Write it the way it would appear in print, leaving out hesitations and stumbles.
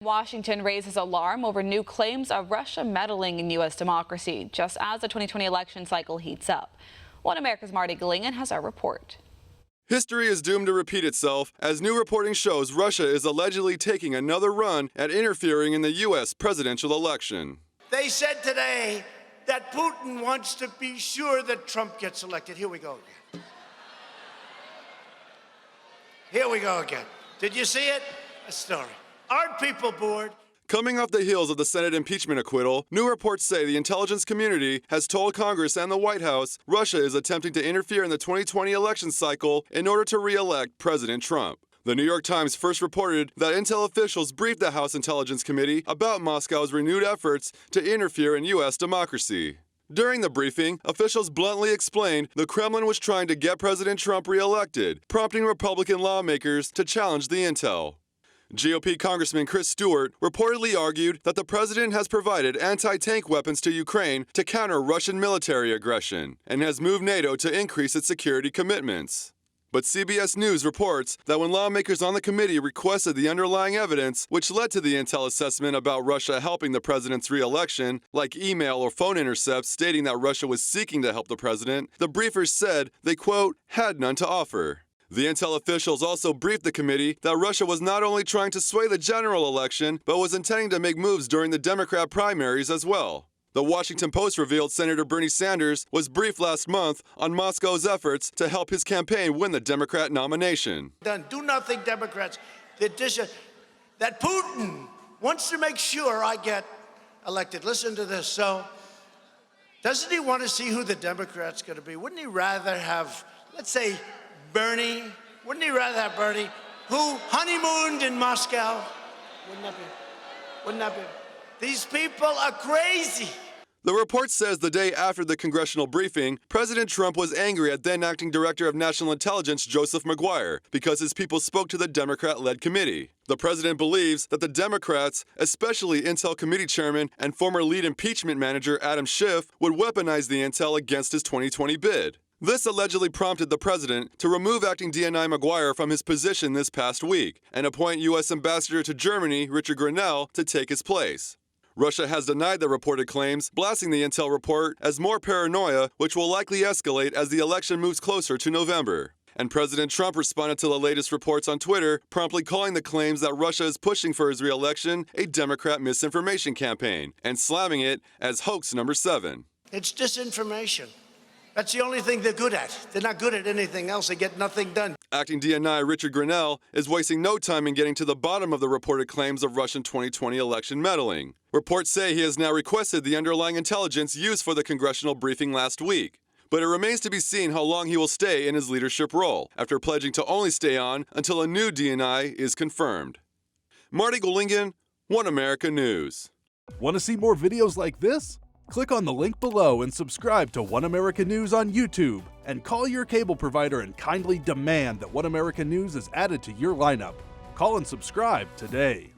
Washington raises alarm over new claims of Russia meddling in U.S. democracy, just as the 2020 election cycle heats up. One America's Marty Golingan has our report. History is doomed to repeat itself as new reporting shows Russia is allegedly taking another run at interfering in the U.S. presidential election. They said today that Putin wants to be sure that Trump gets elected. Here we go again. Here we go again. Did you see it? A story. Aren't people bored? Coming off the heels of the Senate impeachment acquittal, new reports say the intelligence community has told Congress and the White House Russia is attempting to interfere in the 2020 election cycle in order to re-elect President Trump. The New York Times first reported that intel officials briefed the House Intelligence Committee about Moscow's renewed efforts to interfere in U.S. democracy. During the briefing, officials bluntly explained the Kremlin was trying to get President Trump re-elected, prompting Republican lawmakers to challenge the intel. GOP Congressman Chris Stewart reportedly argued that the president has provided anti-tank weapons to Ukraine to counter Russian military aggression and has moved NATO to increase its security commitments. But CBS News reports that when lawmakers on the committee requested the underlying evidence which led to the intel assessment about Russia helping the president's re-election, like email or phone intercepts stating that Russia was seeking to help the president, the briefers said they, quote, had none to offer. The intel officials also briefed the committee that Russia was not only trying to sway the general election, but was intending to make moves during the Democrat primaries as well. The Washington Post revealed Senator Bernie Sanders was briefed last month on Moscow's efforts to help his campaign win the Democrat nomination. Do nothing, Democrats. That Putin wants to make sure I get elected. Listen to this. So, doesn't he want to see who the Democrat's going to be? Wouldn't he rather have, let's say, Bernie? Wouldn't he rather have Bernie, who honeymooned in Moscow? Wouldn't that be? These people are crazy. The report says the day after the congressional briefing, President Trump was angry at then-acting Director of National Intelligence Joseph Maguire because his people spoke to the Democrat-led committee. The president believes that the Democrats, especially Intel Committee Chairman and former lead impeachment manager Adam Schiff, would weaponize the intel against his 2020 bid. This allegedly prompted the president to remove acting DNI Maguire from his position this past week and appoint U.S. Ambassador to Germany Richard Grenell to take his place. Russia has denied the reported claims, blasting the intel report as more paranoia, which will likely escalate as the election moves closer to November. And President Trump responded to the latest reports on Twitter, promptly calling the claims that Russia is pushing for his re-election a Democrat misinformation campaign and slamming it as hoax number 7. It's disinformation. That's the only thing they're good at. They're not good at anything else. They get nothing done. Acting DNI Richard Grenell is wasting no time in getting to the bottom of the reported claims of Russian 2020 election meddling. Reports say he has now requested the underlying intelligence used for the congressional briefing last week. But it remains to be seen how long he will stay in his leadership role, after pledging to only stay on until a new DNI is confirmed. Marty Golingan, One America News. Want to see more videos like this? Click on the link below and subscribe to One America News on YouTube, and call your cable provider and kindly demand that One America News is added to your lineup. Call and subscribe today.